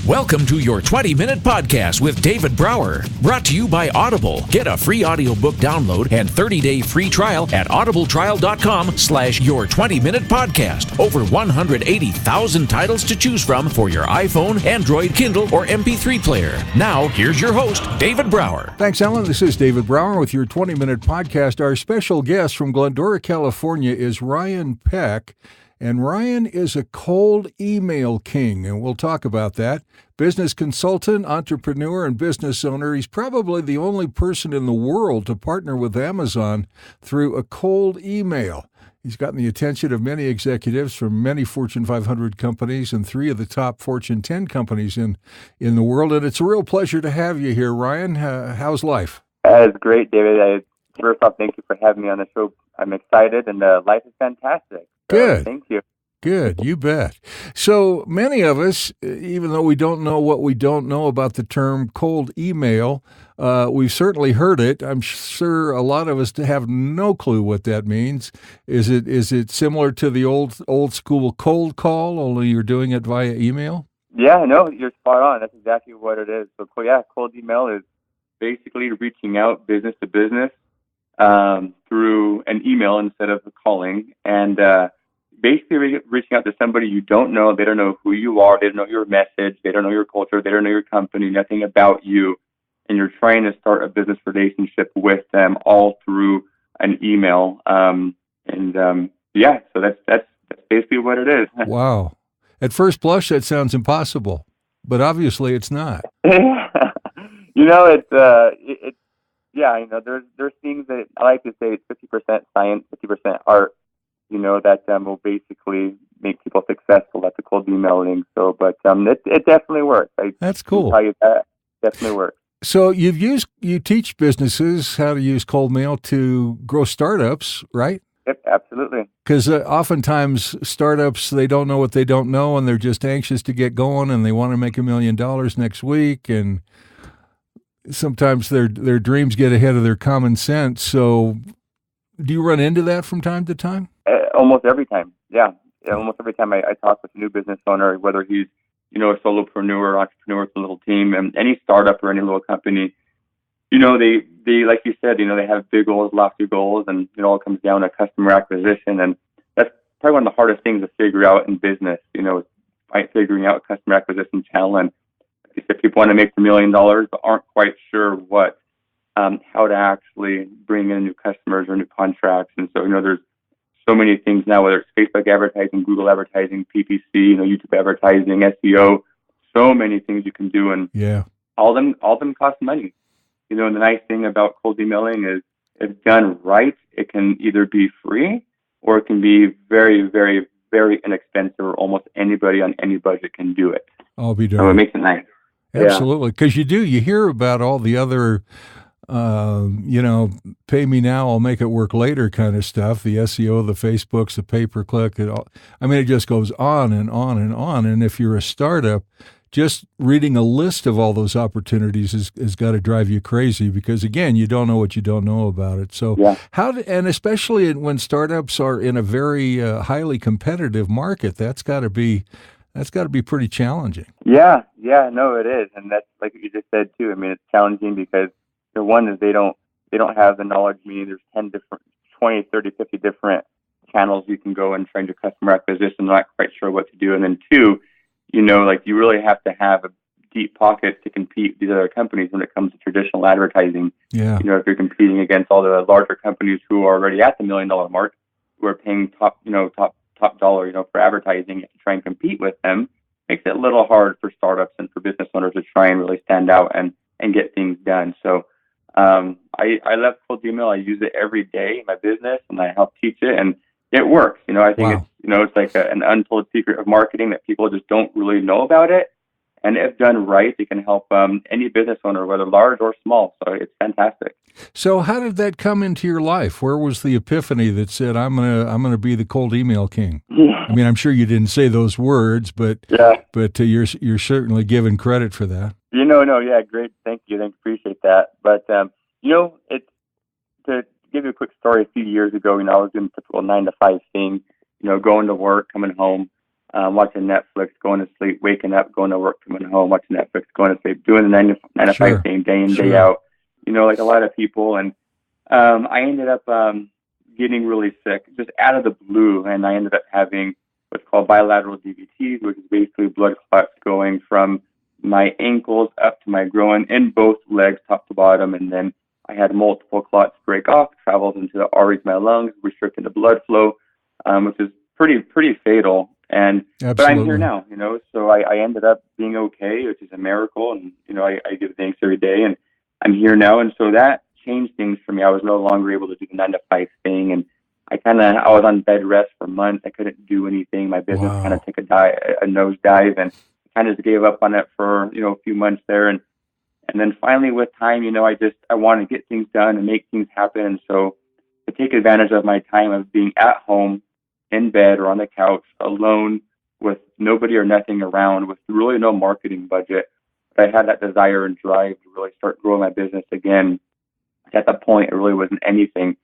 Welcome to your 20-minute podcast with David Brower, brought to you by Audible. Get a free audiobook download and 30-day free trial at audibletrial.com/your20-minute podcast. Over 180,000 titles to choose from for your iPhone, Android, Kindle, or MP3 player. Now, here's your host, David Brower. Thanks, Alan. This is David Brower with your 20-minute podcast. Our special guest from Glendora, California is Ryan Peck. And Ryan is a cold email king, and we'll talk about that. Business consultant, entrepreneur, and business owner. He's probably the only person in the world to partner with Amazon through a cold email. He's gotten the attention of many executives from many Fortune 500 companies and 3 of the top Fortune 10 companies in the world. And it's a real pleasure to have you here, Ryan. How's life? It's great, David. First off, thank you for having me on the show. I'm excited, and life is fantastic. Good. Thank you. Good, you bet. So many of us, even though we don't know what we don't know about the term cold email, we've certainly heard it. I'm sure a lot of us have no clue what that means. Is it similar to the old school cold call, only you're doing it via email? Yeah, no, you're spot on. That's exactly what it is. So, cold email is basically reaching out business to business through an email instead of calling, and basically reaching out to somebody you don't know. They don't know who you are. They don't know your message. They don't know your culture. They don't know your company, nothing about you. And you're trying to start a business relationship with them all through an email. So that's basically what it is. Wow. At first blush, that sounds impossible, but obviously it's not. There's things that I like to say it's 50% science, 50% art, that will basically make people successful at the cold emailing. So, but it definitely works. That's cool. I can tell you that definitely works. So you teach businesses how to use cold mail to grow startups, right? Yep, absolutely. Because oftentimes startups, they don't know what they don't know, and they're just anxious to get going, and they want to make $1 million next week, and sometimes their dreams get ahead of their common sense. So do you run into that from time to time? Almost every time. Yeah. Almost every time I talk with a new business owner, whether he's, a solopreneur or entrepreneur with a little team, and any startup or any little company, they like you said, they have big goals, lofty goals, and it all comes down to customer acquisition. And that's probably one of the hardest things to figure out in business, by figuring out a customer acquisition channel. And like you said, people want to make $1 million, but aren't quite sure how to actually bring in new customers or new contracts. And so, there's so many things now, whether it's Facebook advertising, Google advertising, PPC, YouTube advertising, SEO, so many things you can do. And all of them cost money. And the nice thing about cold emailing is if done right, it can either be free or it can be very, very, very inexpensive, or almost anybody on any budget can do it. I'll be darned. So it makes it nice. Absolutely. Because you hear about all the other pay me now, I'll make it work later kind of stuff, the SEO, the Facebooks, the pay-per-click, it just goes on and on and on. And if you're a startup, just reading a list of all those opportunities has got to drive you crazy, because again, you don't know what you don't know about it. So and especially when startups are in a very highly competitive market, that's got to be pretty challenging. Yeah, no, it is. And that's like what you just said too. It's challenging because one is they don't have the knowledge, meaning there's 10 different, 20, 30, 50 different channels you can go and try and do customer acquisition, not quite sure what to do. And then 2, you really have to have a deep pocket to compete with these other companies when it comes to traditional advertising. Yeah. If you're competing against all the larger companies who are already at the $1 million mark, who are paying top dollar, for advertising, to try and compete with them, makes it a little hard for startups and for business owners to try and really stand out and get things done. So, I love cold email. I use it every day in my business, and I help teach it, and it works. I think it's like an untold secret of marketing that people just don't really know about it. And if done right, it can help any business owner, whether large or small. So it's fantastic. So how did that come into your life? Where was the epiphany that said, I'm gonna be the cold email king? Yeah. I'm sure you didn't say those words, but you're certainly given credit for that. Great. Thank you. Appreciate that. But it's to give you a quick story. A few years ago, I was doing a typical 9 to 5 thing. Going to work, coming home, watching Netflix, going to sleep, waking up, going to work, coming home, watching Netflix, going to sleep, doing the 9 to 5 thing day in, day out, like a lot of people. And I ended up getting really sick just out of the blue, and I ended up having what's called bilateral DVTs, which is basically blood clots going from my ankles up to my groin in both legs, top to bottom, and then I had multiple clots break off, travels into the arteries of my lungs, restricting the blood flow, which is pretty fatal. And but I'm here now, so I ended up being okay, which is a miracle, and I give thanks every day, and I'm here now, and so that changed things for me. I was no longer able to do the 9 to 5 thing, and I was on bed rest for months. I couldn't do anything. My business kind of took a nosedive, and kind of just gave up on it for a few months there, and then finally with time, I wanted to get things done and make things happen, and so to take advantage of my time of being at home, in bed or on the couch, alone, with nobody or nothing around, with really no marketing budget. But I had that desire and drive to really start growing my business again. At that point, it really wasn't anything.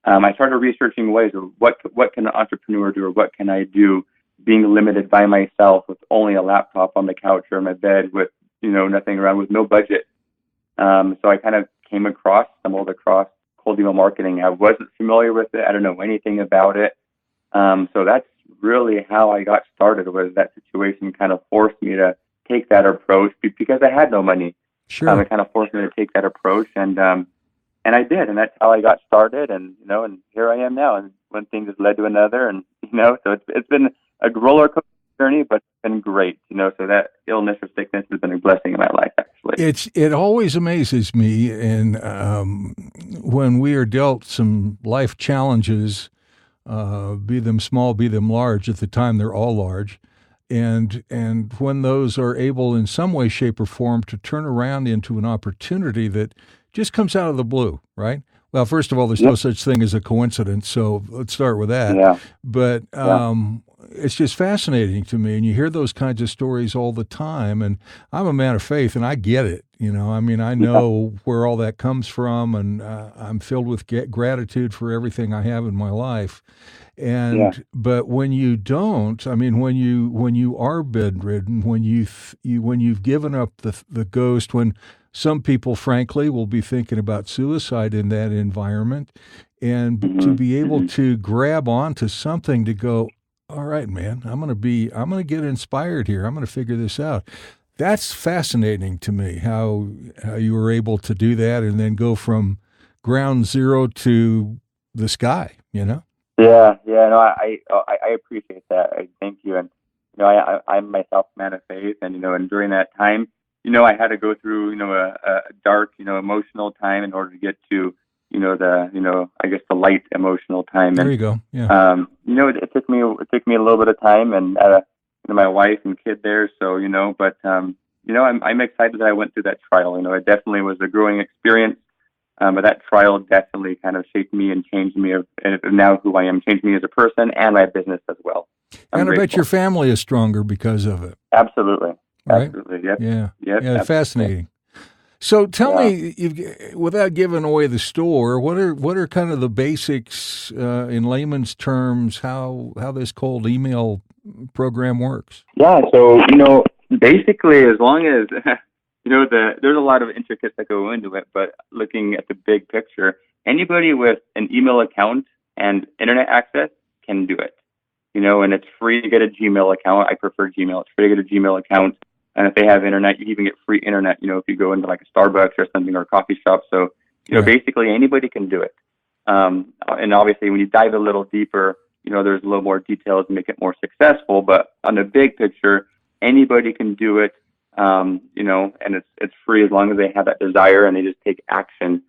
I started researching ways of what can an entrepreneur do, or what can I do, being limited by myself with only a laptop on the couch or in my bed with nothing around, with no budget. So I kind of stumbled across cold email marketing. I wasn't familiar with it. I don't know anything about it. So that's really how I got started. Was that situation kind of forced me to take that approach because I had no money. Sure. It kind of forced me to take that approach, and I did, and that's how I got started, and and here I am now, and one thing has led to another, and so it's been a roller coaster journey, but it's been great, so that illness or sickness has been a blessing in my life, actually. It always amazes me, and when we are dealt some life challenges, be them small, be them large, at the time they're all large, and when those are able in some way, shape, or form to turn around into an opportunity that just comes out of the blue, right? Well, first of all, there's no such thing as a coincidence, so let's start with that. Yeah. But it's just fascinating to me, and you hear those kinds of stories all the time, and I'm a man of faith, and I get it. I know where all that comes from, and I'm filled with gratitude for everything I have in my life. But when you don't, when you are bedridden, when you've given up the ghost, when some people, frankly, will be thinking about suicide in that environment, and to be able to grab onto something to go, all right, man, I'm going to get inspired here. I'm going to figure this out. That's fascinating to me, how you were able to do that and then go from ground zero to the sky, Yeah, no, I appreciate that. Thank you. And, I'm myself a man of faith, and, and during that time, I had to go through, a dark, emotional time in order to get to, the light emotional time. There you go. Yeah. It took me a little bit of time, and my wife and kid there. So, but I'm excited that I went through that trial. It definitely was a growing experience. But that trial definitely kind of shaped me and changed me, and now who I am, changed me as a person and my business as well. And I bet your family is stronger because of it. Absolutely. Right? Absolutely. Yep. Yeah. Yep. Yeah. Fascinating. So tell me, without giving away the store, what are kind of the basics in layman's terms, how this cold email program works? Yeah. So, basically, as long as, there's a lot of intricacies that go into it, but looking at the big picture, anybody with an email account and internet access can do it, and it's free to get a Gmail account. I prefer Gmail. It's free to get a Gmail account. And if they have internet, you can even get free internet, if you go into like a Starbucks or something, or a coffee shop. So, basically anybody can do it. And obviously when you dive a little deeper, there's a little more details to make it more successful. But on the big picture, anybody can do it, and it's free as long as they have that desire and they just take action.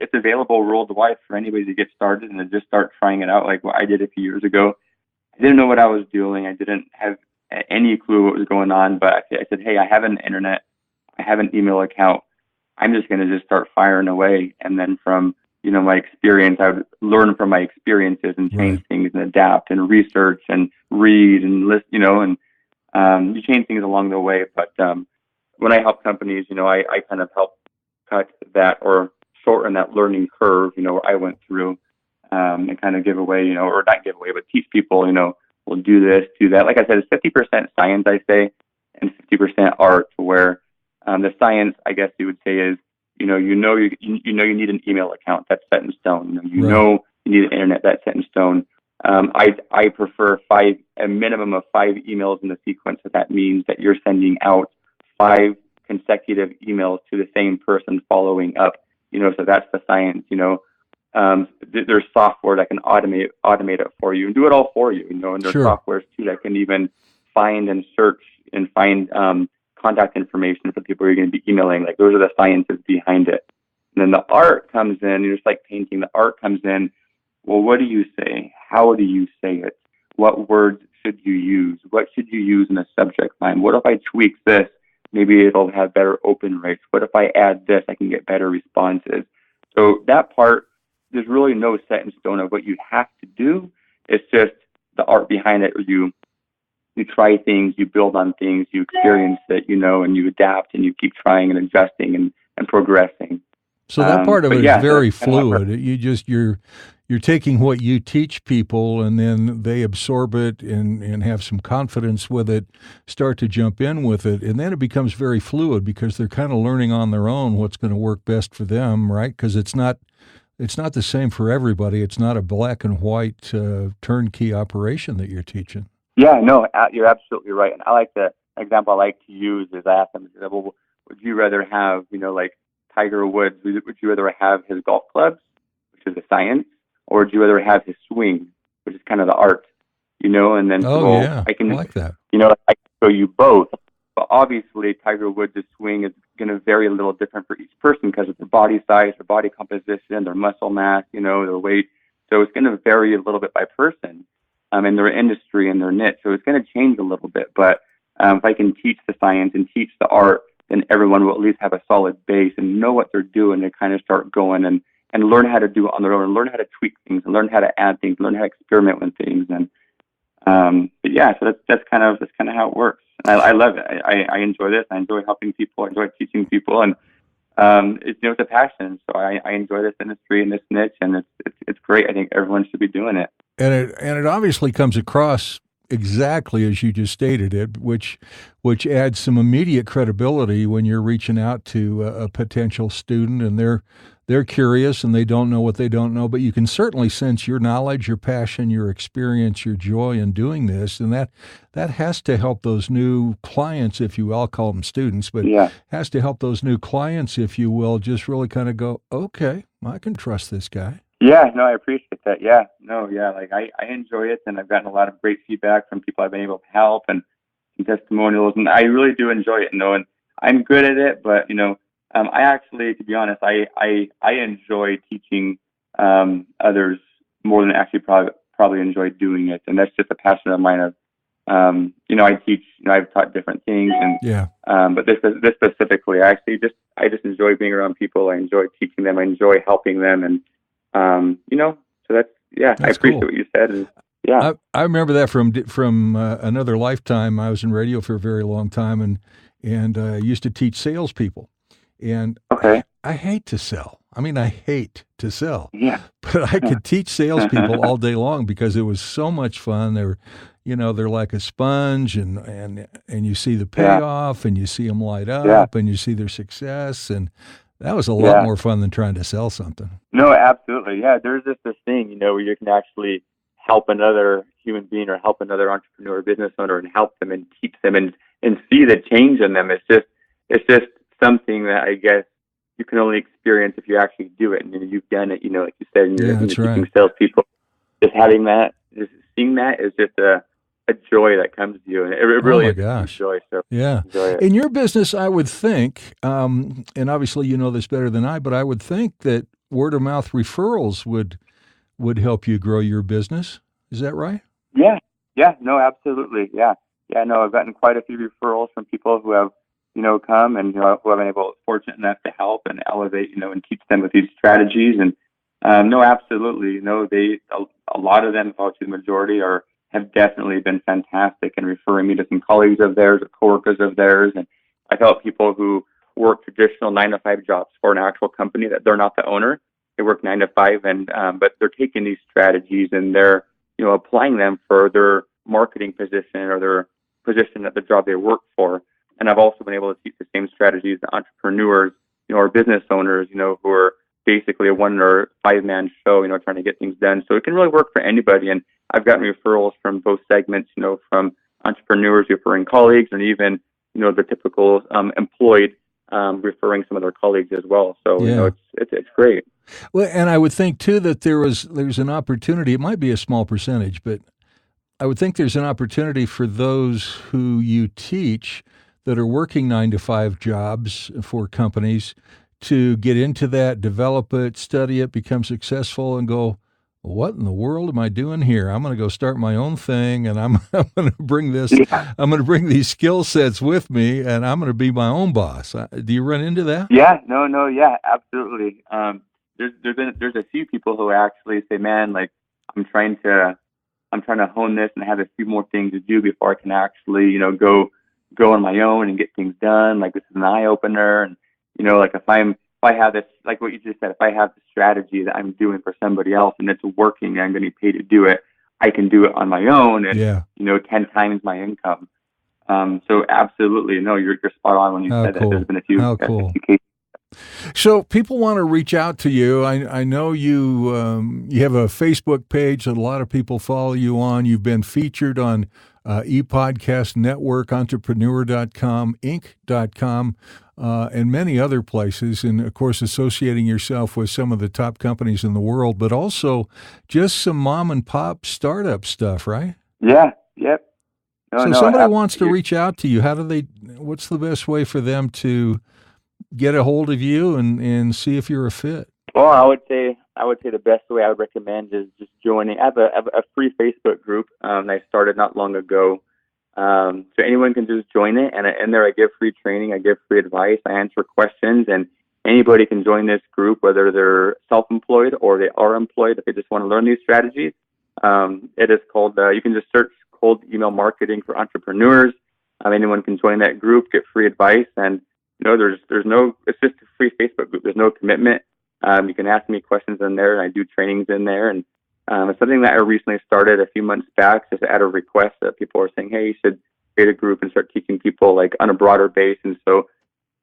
It's available worldwide for anybody to get started and to just start trying it out, like what I did a few years ago. I didn't know what I was doing. I didn't have any clue what was going on, but I said, hey, I have an internet. I have an email account. I'm just going to just start firing away. And then from, my experience, I would learn from my experiences and change things and adapt and research and read and list, and you change things along the way. But when I help companies, I kind of help cut that or shorten that learning curve, I went through. and kind of give away, or not give away, but teach people, we'll do this, do that. Like I said, it's 50% science, I say, and 50% art, where the science, I guess you would say, is, you need an email account. That's set in stone. You know you need an internet. That's set in stone. I prefer a minimum of 5 emails in the sequence. So that means that you're sending out 5 consecutive emails to the same person following up. So that's the science. There's software that can automate it for you and do it all for you. And there's softwares too that can even find and search and find contact information for people you're going to be emailing. Like, those are the sciences behind it. And then the art comes in. Just like painting, the art comes in. Well, what do you say? How do you say it? What words should you use? What should you use in the subject line? What if I tweak this? Maybe it'll have better open rates. What if I add this? I can get better responses. So that part, there's really no set in stone of what you have to do. It's just the art behind it. You try things, you build on things, you experience it, and you adapt and you keep trying and adjusting and progressing. So that part of it is very fluid. You're taking what you teach people, and then they absorb it and have some confidence with it, start to jump in with it, and then it becomes very fluid because they're kind of learning on their own what's going to work best for them, right? Because it's not the same for everybody. It's not a black and white turnkey operation that you're teaching. Yeah, no, you're absolutely right. And the example I like to use is, I ask them, well, would you rather have, like Tiger Woods, would you rather have his golf clubs, which is the science, or would you rather have his swing, which is kind of the art, and then, I like that. I can show you both, but obviously Tiger Woods' swing is going to vary a little different for each person because of their body size, their body composition, their muscle mass, their weight. So it's going to vary a little bit by person, in their industry and their niche. So it's going to change a little bit, but if I can teach the science and teach the art, then everyone will at least have a solid base and know what they're doing to kind of start going and learn how to do it on their own, and learn how to tweak things, and learn how to add things, learn how to experiment with things. And so that's kind of how it works. And I love it. I enjoy this. I enjoy helping people. I enjoy teaching people, and it's a passion. So I enjoy this industry and this niche, and it's great. I think everyone should be doing it. And it obviously comes across exactly as you just stated it, which adds some immediate credibility when you're reaching out to a potential student, and they're curious and they don't know what they don't know, but you can certainly sense your knowledge, your passion, your experience, your joy in doing this, and that has to help those new clients, if you will. I'll call them students, but has to help those new clients, if you will, just really kind of go, okay, I can trust this guy. Yeah, no, I appreciate that. Yeah, no, yeah, like I enjoy it, and I've gotten a lot of great feedback from people I've been able to help and testimonials, and I really do enjoy it. And I'm good at it, but I actually, to be honest, I enjoy teaching others more than actually probably enjoy doing it, and that's just a passion of mine. Of I teach, I've taught different things, and but this specifically, I just enjoy being around people. I enjoy teaching them. I enjoy helping them, and so that's I appreciate cool. what you said. And, I remember that from another lifetime. I was in radio for a very long time, and I used to teach salespeople. And I hate to sell. I mean, I hate to sell. Yeah. But I could teach salespeople all day long because it was so much fun. They're like a sponge, and you see the payoff, and you see them light up, and you see their success, and that was a lot more fun than trying to sell something. No, absolutely. Yeah, there's just this thing, where you can actually help another human being or help another entrepreneur or business owner and help them and teach them and see the change in them. It's just something that I guess you can only experience if you actually do it. And you've done it, like you said, and you're teaching salespeople. Just having that, just seeing that is just a joy that comes to you. And it really is a joy. So in your business, I would think, and obviously you know this better than I, but I would think that word of mouth referrals would help you grow your business. Is that right? Yeah. No, absolutely. Yeah. No, I've gotten quite a few referrals from people who have, come and, who have been fortunate enough to help and elevate, and teach them with these strategies. And, no, absolutely. A lot of them, probably the majority have definitely been fantastic in referring me to some colleagues of theirs or coworkers of theirs. And I've helped people who work traditional 9-to-5 jobs for an actual company that they're not the owner, work 9 to 5, and but they're taking these strategies and they're applying them for their marketing position or their position at the job they work for. And I've also been able to teach the same strategies to entrepreneurs, or business owners, who are basically a 1 or 5 man show, trying to get things done. So it can really work for anybody. And I've gotten referrals from both segments, from entrepreneurs referring colleagues, and even, the typical employed referring some of their colleagues as well. So, it's great. Well, and I would think too that there's an opportunity. It might be a small percentage, but I would think there's an opportunity for those who you teach that are working 9 to 5 jobs for companies to get into that, develop it, study it, become successful, and go, what in the world am I doing here? I'm going to go start my own thing, and I'm going to bring this. Yeah. I'm going to bring these skill sets with me, and I'm going to be my own boss. Do you run into that? Yeah, yeah, absolutely. There's a few people who actually say, man, like I'm trying to hone this and have a few more things to do before I can actually, go on my own and get things done. Like this is an eye opener, and like if I have this, like what you just said, if I have the strategy that I'm doing for somebody else and it's working and I'm going to be paid to do it, I can do it on my own and 10 times my income. So absolutely, you're spot on when you said that. There's been a few cases. So people want to reach out to you. I know you have a Facebook page that a lot of people follow you on. You've been featured on ePodcast Network, Entrepreneur.com, Inc.com, and many other places. And, of course, associating yourself with some of the top companies in the world, but also just some mom-and-pop startup stuff, right? Yeah, yep. Somebody wants to reach out to you. What's the best way for them to get a hold of you and see if you're a fit? Well, I would say the best way I would recommend is just joining. I have a free Facebook group that I started not long ago. So anyone can just join it, and in there I give free training, I give free advice, I answer questions, and anybody can join this group, whether they're self-employed or they are employed, if they just want to learn these strategies. It is called, you can just search Cold Email Marketing for Entrepreneurs. Anyone can join that group, get free advice, and it's just a free Facebook group. There's no commitment. You can ask me questions in there, and I do trainings in there. And it's something that I recently started a few months back, just at a request that people are saying, hey, you should create a group and start teaching people like on a broader base. And so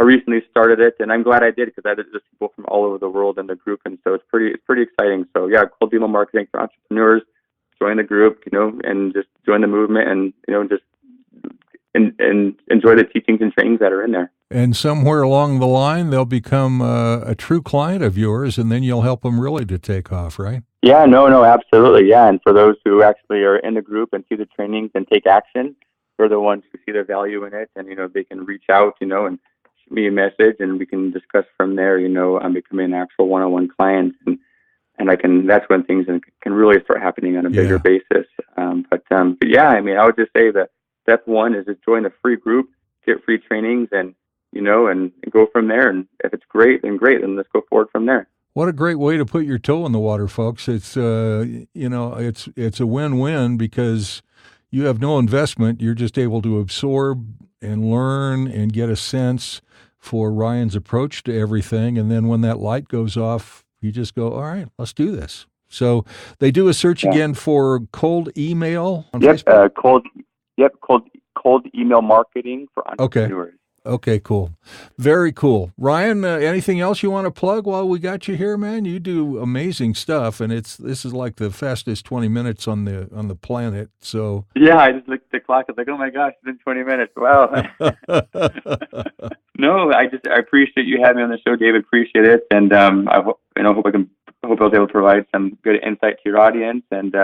I recently started it, and I'm glad I did, because I did just people from all over the world in the group. And so it's pretty exciting. So yeah, Cold Email Marketing for Entrepreneurs. Join the group, and just join the movement, and just and enjoy the teachings and trainings that are in there. And somewhere along the line, they'll become a true client of yours, and then you'll help them really to take off, right? Yeah, no, absolutely, yeah. And for those who actually are in the group and see the trainings and take action, they're the ones who see the value in it, and they can reach out, and shoot me a message, and we can discuss from there. I'm becoming an actual one-on-one client, and that's when things can really start happening on a bigger basis. But yeah, I would just say that step one is just join the free group, get free trainings, and go from there. And if it's great, then let's go forward from there. What a great way to put your toe in the water, folks. It's it's a win-win, because you have no investment. You're just able to absorb and learn and get a sense for Ryan's approach to everything. And then when that light goes off, you just go, all right, let's do this. So they do a search again for Cold Email on Facebook? Cold Email Marketing for Entrepreneurs. Okay, cool. Very cool. Ryan, anything else you want to plug while we got you here, man? You do amazing stuff, and this is like the fastest 20 minutes on the planet. So yeah, I just looked at the clock. I was like, oh my gosh, it's been 20 minutes. Wow. No, I appreciate you having me on the show, David. Appreciate it, and I hope I was able to provide some good insight to your audience. And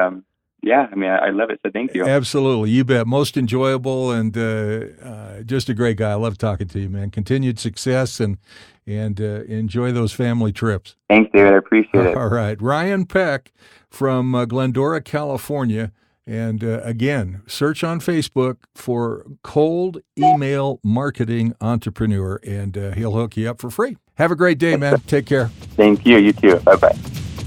yeah, I love it. So thank you. Absolutely. You bet. Most enjoyable, and just a great guy. I love talking to you, man. Continued success, and enjoy those family trips. Thanks, David. I appreciate it. All right. Ryan Peck from Glendora, California. And again, search on Facebook for Cold Email Marketing Entrepreneur, and he'll hook you up for free. Have a great day, man. Take care. Thank you. You too. Bye-bye.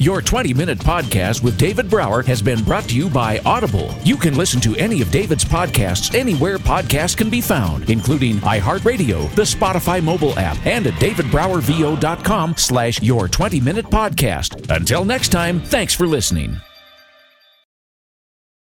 Your 20-minute podcast with David Brower has been brought to you by Audible. You can listen to any of David's podcasts anywhere podcasts can be found, including iHeartRadio, the Spotify mobile app, and at davidbrowervo.com/your20minute podcast. Until next time, thanks for listening.